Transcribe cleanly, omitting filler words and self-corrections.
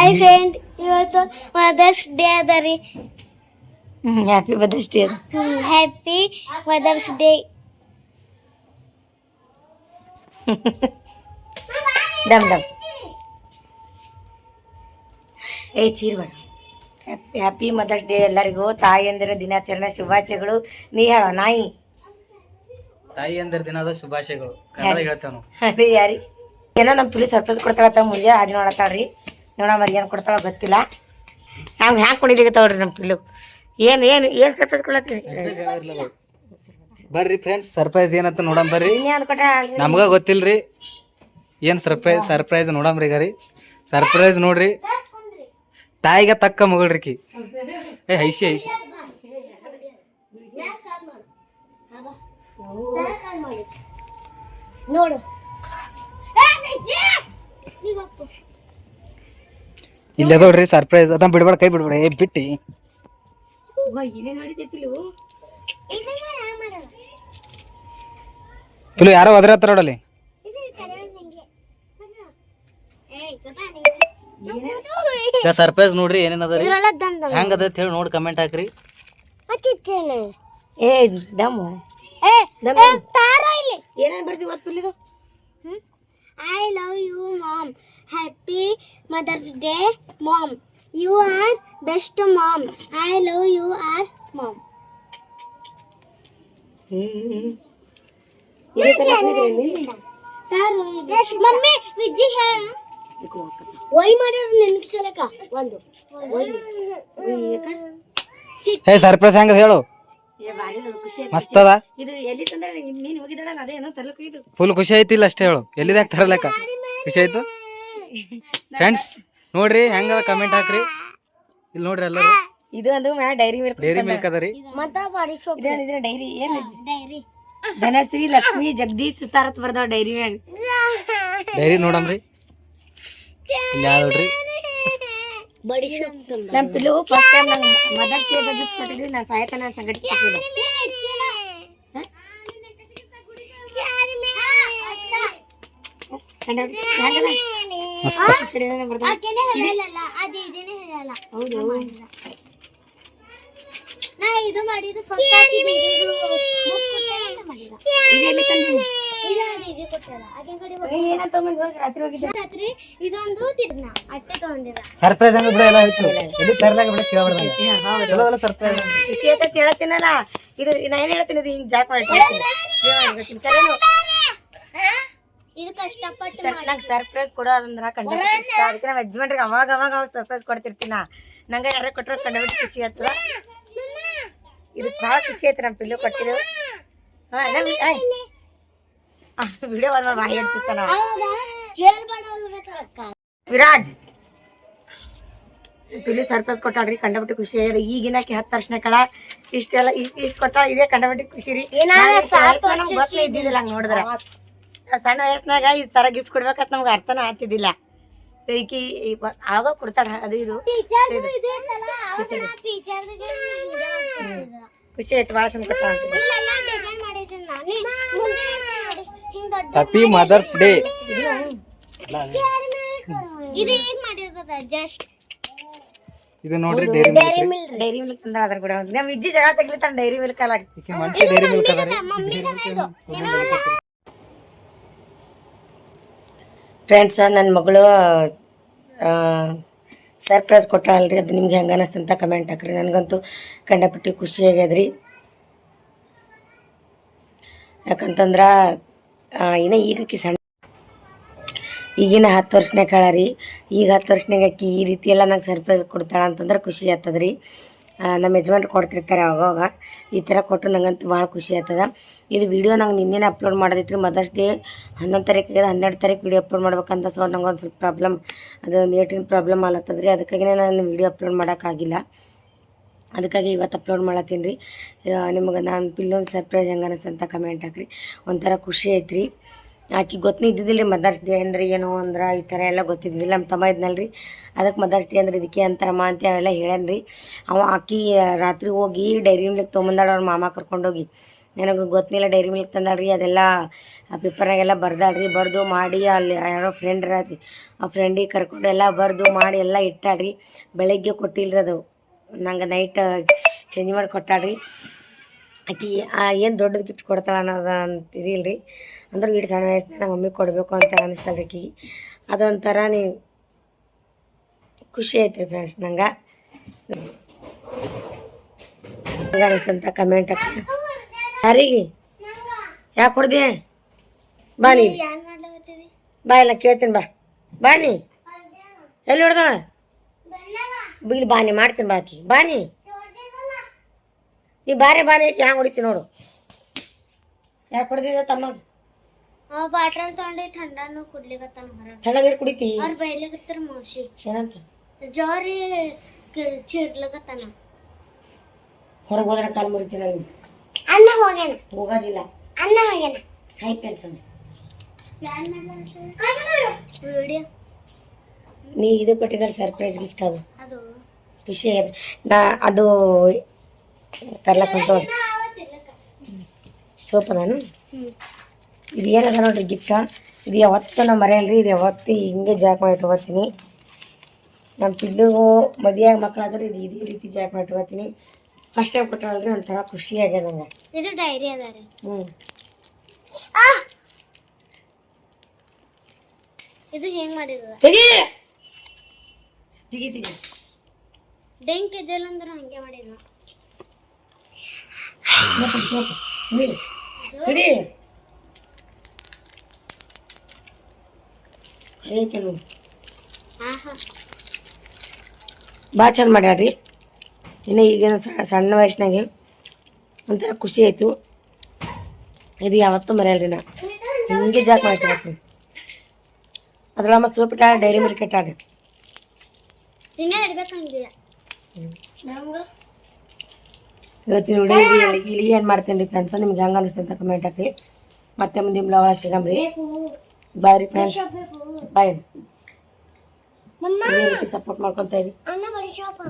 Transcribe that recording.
Hi friend, ಇವತ್ತು mother's day ಅದ ರೀ. Happy mother's day. Happy mother's day. ಡಮ್ ಡಮ್ ಏ ಚೀರ್ಬೇಡ. ಹ್ಯಾಪಿ ಮದರ್ಸ್ ಡೇ ಎಲ್ಲರಿಗೂ. ತಾಯಿಯಂದಿರ ದಿನಾಚರಣೆ ಶುಭಾಶಯಗಳು. ನೀ ಹೇಳೋ ನಾಯಿ. ತಾಯಿಯಂದಿರ ದಿನದ ಶುಭಾಶಯಗಳು ಕನ್ನಡ ಹೇಳ್ತಾನು. ಅದೇ ಯಾರಿ ಏನೋ ನಮ್ಮ ಪುಲಿ ಸರ್ಪ್ರೈಸ್ ಕೊಡ್ತಾಳತ್ತ ಮುಂಜೆ ಅದು ನೋಡತ್ತಾಳ್ರಿ. ನೋಡ ಮರಿ ಏನು ಕೊಡ್ತಾಳ ಗೊತ್ತಿಲ್ಲ. ಹ್ಯಾಂಗೆ ಕುಣಿಲಿಕತ್ತಾವ್ರಿ ನಮ್ಮ ಪಿಲ್ಲು. ಏನು ಏನು ಏನು ಸರ್ಪ್ರೈಸ್ ಕೊಡ್ಲತ್ತೀವಿ. ಬರ್ರಿ ಫ್ರೆಂಡ್ಸ್, ಸರ್ಪ್ರೈಸ್ ಏನಂತ ನೋಡಮ್ ಬರ್ರಿ. ಅನ್ಕೊಟ್ಟ ನಮ್ಗ ಗೊತ್ತಿಲ್ರಿ ಏನ್ ಸರ್ಪ್ರೈಸ್ ನೋಡಮ್ರಿ ಈಗ ರೀ. ಸರ್ಪ್ರೈಸ್ ನೋಡ್ರಿ, ತಾಯಿಗೆ ತಕ್ಕ ಮಗಳ್ರಿಕಿ. ಏ ಐಸಿ ಐಸಿ ನೋಡು ಇಲ್ಲ ನೋಡ್ರಿ ಸರ್ಪ್ರೈಸ್ ಅದ. ಬಿಡ್ಬೇಡ, ಕೈ ಬಿಡ್ಬೇಡ. ಏ ಬಿಟ್ಟಿ ಏನೇ ನೋಡಿದ್ದೆ ಪಿಲ್ಲು. ಪಿಲು ಯಾರೋ ಒದರತ್ತಾರ ನೋಡಲ್ಲಿ. ಸರ್ಪ್ರೈಸ್ ನೋಡ್ರಿ ಏನೇನದ ರೀ, ಹೆಂಗ ಅದ ಹೇಳಿ ನೋಡಿ ಕಮೆಂಟ್ ಹಾಕ್ರಿ. ಏ ದಮ್ಮು ಏನೇನು ಬರ್ತೀವಿ ಗೊತ್ತು ಪಿಲ್ಲಿದು. I love you, Mom. Happy Mother's Day, Mom. You are best mom. I love you, as Mom. Mummy Vijji ಹೇಳ ಒಯ್ ಮಾಡ್ಯಾರ ನೆನಪಿಸಲಕ್ಕ ಒಂದು ಹೇ ಸರ್ಪ್ರೈಸ್ ಹೆಂಗದ ಹೇಳು. ಮಸ್ತ್ ಅದ. ಇದು ಎಲ್ಲಿ ತಂದ್ರೆ ನೀನು ಹೋಗಿದ್ದಾಳ ಅದೇ ಏನೋ ತರ್ಲಕ್ಕೆ ಇದು ಫುಲ್ ಖುಷಿ ಐತಿಲ್ಲ ಅಷ್ಟೇ ಹೇಳು. ಎಲ್ಲಿದಾಗ ತರಲಕ್ಕ ಖುಷಿ ಆಯ್ತು. ಫ್ರೆಂಡ್ಸ್ ನೋಡ್ರಿ ಹೆಂಗದ ಕಮೆಂಟ್ ಹಾಕ್ರಿ. ಇಲ್ಲಿ ನೋಡ್ರಿ ಎಲ್ಲರೂ. ಇದು ಒಂದು ಮ್ಯಾ ಡೈರಿ ಮಿಲ್ಕ್. ಡೈರಿ ಮಿಲ್ಕ್ ಅದ ರೀ. ಮತ್ತ ಬಾಡಿ ಸೋಪ್ ಇದ್ರ ಡೈರಿ ಏನು ಡೈರಿ ಧನಶ್ರೀ ಲಕ್ಷ್ಮಿ ಜಗದೀಶ್ ಸುತಾರತ್ ಬರ್ದಾವ ಡೈರಿ ಮ್ಯಾಗ. ಡೈರಿ ನೋಡಮ್ರಿ. ಇಲ್ಲಿ ಯಾವ ನೋಡ್ರಿ ಬಾಡಿ ಸೋಪ್ ನಮ್ಮ ಪಿಲ್ಲು ಫಸ್ಟ್ ಟೈಮ್ ನಂಗೆ ಮದರ್ಸ್ ಡೇ ಗಿಫ್ಟ್ ಕೊಟ್ಟಿದ್ವಿ. ನಾನು ಸಾಯತನ ಸಂಗಡಿ ಕೊಟ್ಟಿದ್ದೆ. ಮಸ್ತ್. ಹೌದು ನಾ ಇದು ಮಾಡಿದ್ದು ಫಸ್ಟ್ ಹಾಕಿದ್ದು ಇದೆಲ್ಲಿ ತಂದಿನಿ. ಏನಂತ ರಾತ್ರಿ ಹೋಗಿದ್ದೆ. ರಾತ್ರಿ ಇದೊಂದು ತಿರ್ನ ಅಟ್ಟೆ ತಗೊಂಡಿರ ಸರ್ಪ್ರೈಸ್ ಅಂದ್ರೆ ಬಿಡ ಎಲ್ಲ ಆಯ್ತು. ಎಲ್ಲಿ ತರಲಾಗ ಬಿಡ ಕೇಳಬಾರ್ದು. ಸರ್ಪ್ರೈಸ್ ಖುಷಿ ಆಯ್ತಂತ ಹೇಳತ್ತೀನಲ್ಲ. ಇದು ನಾ ಏನ್ ಹೇಳ್ತೀನಿ, ಇದು ಹಿಂಗ್ ಜಾಕ್ ಮಾಡಿ ಇದು ಕಷ್ಟಪಟ್ಟು ನಂಗೆ ಸರ್ಪ್ರೈಸ್ ಕೊಡೋದಂದ್ರ ಕಂಡ ಇಷ್ಟ. ಅದಕ್ಕೆ ನಾವು ಯಜಮಾನ್ರಿಗೆ ಅವಾಗ ಅವಾಗ ಸರ್ಪ್ರೈಸ್ ಕೊಡ್ತಿರ್ತೀನ. ನಂಗೆ ಯಾರೇ ಕೊಟ್ಟರು ಕಂಡಬಿಟ್ಟು ಖುಷಿ ಆಗ್ತದ. ಇದು ಭಾಳ ಖುಷಿ ಆಯ್ತು ನಮ್ಮ ಪಿಲ್ಲು ಕೊಟ್ಟಿದ್ದು. ಹಾಂ ವಿಡಿಯೋ ಒಂದು ಮಾಡಿ ಹೇಳ್ತಿರ್ತಾನ ವಿರಾಜ್. ಪಿಲ್ಲಿ ಸರ್ಪ್ರೈಸ್ ಕೊಟ್ಟಾಳ್ರಿ, ಕಂಡಬಿಟ್ಟು ಖುಷಿ ಆಗ್ಯದ. ಈಗಿನಕ್ಕೆ 10 ವರ್ಷನ ಕಳ ಇಷ್ಟೆಲ್ಲ ಇಷ್ಟು ಕೊಟ್ಟಾಳ. ಇದೇ ಕಂಡಬಿಟ್ಟು ಖುಷಿ ರೀ. ಗೊತ್ತೇ ಇದ್ದಿದ್ದಿಲ್ಲ ಹಂಗೆ ನೋಡಿದ್ರೆ. ಸಣ್ಣ ವಯಸ್ಸಿನಾಗ ಈ ಥರ ಗಿಫ್ಟ್ ಕೊಡ್ಬೇಕಂತ ನಮ್ಗೆ ಅರ್ಥನ ಆಗ್ತಿದ್ದಿಲ್ಲ. ಈಕಿ ಆಗ ಕೊಡ್ತಾಳ ಅದು ಇದು. ಖುಷಿ ಆಯ್ತು ಭಾಳ ಸಣ್ಣ ಕೊಟ್ಟ. Happy mother's day. ಇದು ಏನ್ ಮಾಡಿರ್ತದ ಜಸ್ಟ್ ಇದು ನೋಡ್ರಿ ಡೈರಿ ಮಿಲ್ಕ್. ಡೈರಿ ಮಿಲ್ಕ್ ತಂದ ಅದ್ರ ಕೂಡ ನಮ್ಮ ವಿಜ್ಜಿ ಜಗ ತೆಗ್ಲಿತಾನ ಡೈರಿ ಮಿಲ್ಕ್ ಅಲ್ಲ. ಮನ್ಸಿ ಡೈರಿ ಮಿಲ್ಕ್ ಅದ ರೀ. ಫ್ರೆಂಡ್ಸ್, ನನ್ನ ಮಗಳು ಸರ್ಪ್ರೈಸ್ ಕೊಟ್ಟಾಳಲ್ರಿ. ಅದು ನಿಮ್ಗೆ ಹೆಂಗೆ ಅನ್ನಿಸ್ತಂತ ಕಮೆಂಟ್ ಹಾಕ್ರಿ. ನನಗಂತೂ ಕಂಡಪಟ್ಟಿ ಖುಷಿ ಆಗ್ಯದ್ರಿ. ಯಾಕಂತಂದ್ರೆ ಇನ್ನು ಈಗಕ್ಕೆ ಸಣ್ಣ ಈಗಿನ 10 ವರ್ಷನೇ ಕಳ ರೀ. ಈಗ 10 ವರ್ಷನಾಗ ಆಕಿ ಈ ರೀತಿ ಎಲ್ಲ ನಂಗೆ ಸರ್ಪ್ರೈಸ್ ಕೊಡ್ತಾಳೆ ಅಂತಂದ್ರೆ ಖುಷಿ ಆಗ್ತದ ರೀ. ನಮ್ಮ ಯಜಮಾನ್ರು ಕೊಡ್ತಿರ್ತಾರೆ ಅವಾಗ. ಈ ಥರ ಕೊಟ್ಟರು ನಂಗಂತೂ ಭಾಳ ಖುಷಿ ಆಗ್ತದ. ಇದು ವಿಡಿಯೋ ನಂಗೆ ನಿನ್ನೆನೇ ಅಪ್ಲೋಡ್ ಮಾಡೋದೈತ್ರಿ. ಮದರ್ಸ್ ಡೇ 11 ತಾರೀಕಿಗೆ 12 ತಾರೀಕು ವಿಡಿಯೋ ಅಪ್ಲೋಡ್ ಮಾಡ್ಬೇಕಂತ. ಸೊ ನಂಗೆ ಒಂದು ಸ್ವಲ್ಪ ಪ್ರಾಬ್ಲಮ್, ಅದು ನೇಟಿನ ಪ್ರಾಬ್ಲಮ್ ಆಲತ್ತದ ರೀ. ಅದಕ್ಕಾಗಿನೇ ನಾನು ವಿಡಿಯೋ ಅಪ್ಲೋಡ್ ಮಾಡೋಕ್ಕಾಗಿಲ್ಲ. ಅದಕ್ಕಾಗಿ ಇವತ್ತು ಅಪ್ಲೋಡ್ ಮಾಡತ್ತೀನಿ ರೀ. ನಿಮಗೆ ನಾನು ಪಿಲ್ಲೊಂದು ಸರ್ಪ್ರೈಸ್ ಹೆಂಗೆ ಅನ್ನಿಸ್ತಂತ ಕಮೆಂಟ್ ಹಾಕ್ರಿ. ಒಂಥರ ಖುಷಿ ಐತ್ರಿ. ಆಕೆ ಗೊತ್ತೂ ಇದ್ದಿದ್ದಿಲ್ಲ ರೀ ಮದರ್ಸ್ ಡೇ ಅಂದ್ರೆ ಏನು ಅಂದ್ರೆ ಈ ಥರ ಎಲ್ಲ ಗೊತ್ತಿದ್ದಿಲ್ಲ. ನಮ್ಮ ತಮ್ಮ ಇದ್ನಲ್ರಿ, ಅದಕ್ಕೆ ಮದರ್ಸ್ ಡೇ ಅಂದ್ರೆ ಇದಕ್ಕೆ ಅಂತಾರಮ್ಮ ಅಂತ ಎಲ್ಲ ಹೇಳೇನು ರೀ. ಆಕಿ ರಾತ್ರಿ ಹೋಗಿ ಡೈರಿ ಮಿಲ್ಕ್ ತೊಗೊಂಬಂದಾಳ ಅವ್ರ ಮಾಮ ಕರ್ಕೊಂಡೋಗಿ. ನನಗೆ ಗೊತ್ತಿಲ್ಲ ಡೈರಿ ಮಿಲ್ಕ್ ತಂದಾಳ್ರಿ ಅದೆಲ್ಲ ಆ ಪೇಪರ್ನಾಗೆಲ್ಲ ಬರ್ದಾಳ್ರಿ ಬರೆದು ಮಾಡಿ ಅಲ್ಲಿ ಯಾರೋ ಫ್ರೆಂಡ್ ಇರತ್ತಿ ಆ ಫ್ರೆಂಡಿಗೆ ಕರ್ಕೊಂಡು ಎಲ್ಲ ಬರೆದು ಮಾಡಿ ಎಲ್ಲ ಇಟ್ಟಾಳ್ರಿ ಬೆಳಗ್ಗೆ ಕೊಟ್ಟಿಲ್ರಿ ಅದು ನಂಗೆ ನೈಟ್ ಚೇಂಜ್ ಮಾಡಿ ಕೊಟ್ಟಾಳ್ರಿ ಆಕಿ ಏನು ದೊಡ್ಡದು ಗಿಫ್ಟ್ ಕೊಡ್ತಾಳೆ ಅನ್ನೋದು ಅಂತ ಇದಿಲ್ಲ ಅಂದ್ರೆ ಇಟ್ಟು ಸಣ್ಣ ವಯಸ್ಸಿನ ನಮ್ಮ ಮಮ್ಮಿಗೆ ಕೊಡಬೇಕು ಅಂತ ಅನಿಸ್ತಲ್ರಿ ಆಕಿಗೆ ಅದೊಂಥರ ನೀವು ಖುಷಿ ಐತ್ರಿ ಫ್ರೆಂಡ್ಸ್ ನಂಗೆ ಅನಿಸ್ತಂತ ಕಮೆಂಟ್ ಯಾರಿಗೆ ಯಾಕೆ ಕೊಡ್ದೆ ಬಾ ನೀ ಏನ್ ಮಾಡ್ಲಾಗತ್ತೀರಿ ಬಾ ಎಲ್ಲ ಕೇಳ್ತೀನಿ ಬಾ ನೀ ಎಲ್ಲಿ ಹೊಡ್ದಾಳ ಇಲ್ಲಿ ಬಾನಿ ಮಾಡ್ತೀನಿ ಬಾಕಿ ಬಾನಿ ನೀ ಬಾರಿ ಬಾನಿ ಹ್ಯಾಂಗೆ ಹೊಡಿತೀನಿ ನೋಡು ಯಾಕೆ ಹೊಡೆದಿದ್ದ ತಮ್ಮ ಬಾಟ್ರಲ್ ತಗೊಂಡಿ ಥಂಡನು ಕುಡ್ಲಿಕತ್ತಾನ ಹೊರಗೆ ಥಂಡ ನೀರು ಕುಡಿತಿ ಅವ್ರು ಬೈಲಿಕತ್ತಾರ ಮೋಸಿ ಏನಂತ ಜೋರಿ ಚೀರ್ಲಕತ್ತಾನ ಹೊರಗೆ ಹೋದ್ರೆ ಕಾಲು ಮುರಿತೀನಿ ಅಂತ ಅನ್ನ ಹೋಗ್ಯಾನ ಹೋಗೋದಿಲ್ಲ ಅನ್ನ ಹೋಗ್ಯಾನ ಹೈ ಪೆನ್ಷನ್ ಯಾರು ಮಾಡ್ಲಾಗತ್ತೀರಿ ವಿಡಿಯೋ ನೀ ಇದು ಕೊಟ್ಟಿದ್ದಾರೆ ಸರ್ಪ್ರೈಸ್ ಗಿಫ್ಟ್ ಅದು ಅದು ಖುಷಿ ಆಗಿದೆ ನಾ ಅದು ತರ್ಲಕ್ಕೆ ಹೊಂಟು ಸೋಪ ನಾನು ಇದು ಏನದ ನೋಡ್ರಿ ಗಿಫ್ಟ ಇದು ಯಾವತ್ತೂ ನಾ ಮರೆಯಲ್ರಿ ಇದು ಯಾವತ್ತೂ ಹಿಂಗೆ ಜಾಕ್ ಮಾಡಿ ಇಟ್ಕೋತೀನಿ ನಮ್ಮ ಪಿಡ್ಲಿಗೂ ಮದುವೆಯಾಗಿ ಮಕ್ಕಳಾದ್ರೆ ಇದು ಇದೇ ರೀತಿ ಜಾಕ್ ಮಾಡಿ ಇಟ್ಕೋತೀನಿ ಫಸ್ಟ್ ಟೈಮ್ ಕೊಟ್ಟರಲ್ರಿ ಒಂಥರ ಖುಷಿ ಆಗ್ಯದ ನಂಗೆ ಇದು ಡೈರಿ ಅದಾರೆ ಇದು ಹೆಂಗ್ ಮಾಡಿದ ತೆಗಿ ತೆಗಿ ತೆಗಿ ಡೆಂಕ್ ಇದ್ದಿಲ್ಲ ಅಂದ್ರೆ ಹಂಗೆ ಮಾಡಿದ್ನ ಸೋಪು ಹಿಡಿ ಐತೆ ನೋಡಿ ಆಹಾ ಭಾಳ ಚಂದ ಮಾಡ್ಯಾಡ್ರಿ ಇನ್ನು ಈಗಿನ ಸಣ್ಣ ವಯಸ್ಸಿನಾಗೆ ಒಂಥರ ಖುಷಿ ಆಯಿತು ಇದು ಯಾವತ್ತೂ ಮರೆಯಲ್ರಿ ನಾ ಹಿಂಗೆ ಜಾಕ್ ಮಾಡ್ತೀನಿ ಅದ್ರೊಳಗೆ ಮತ್ತೆ ಸೋಪಿಟ್ಟ ಡೈರಿ ಮಿಲ್ಕ್ ಇಟ್ಟಾಡ್ರಿ ದಿನ ಇಡ್ಬೇಕಂಗಿಲ್ಲ ನಮ್ಗೆ ಇವತ್ತಿನ ವಿಡಿಯೋ ಇಲ್ಲಿ ಏನು ಮಾಡ್ತೀನಿ ರೀ ಫ್ರೆಂಡ್ಸ್ ನಿಮ್ಗೆ ಹೆಂಗೆ ಅನಿಸ್ತು ಅಂತ ಕಮೆಂಟ್ ಹಾಕಿ ಮತ್ತೆ ಮುಂದಿನ ಬ್ಲಾಗ್ ಸಿಗಮ್ರಿ ಬಾಯ್ ರೀ ಫ್ರೆಂಡ್ಸ್ ಬಾಯ್ ಇದೇ ರೀತಿ ಸಪೋರ್ಟ್ ಮಾಡ್ಕೊತಾ ಇರಿ ಅನ್ನ ಬಡಿಸೋಪ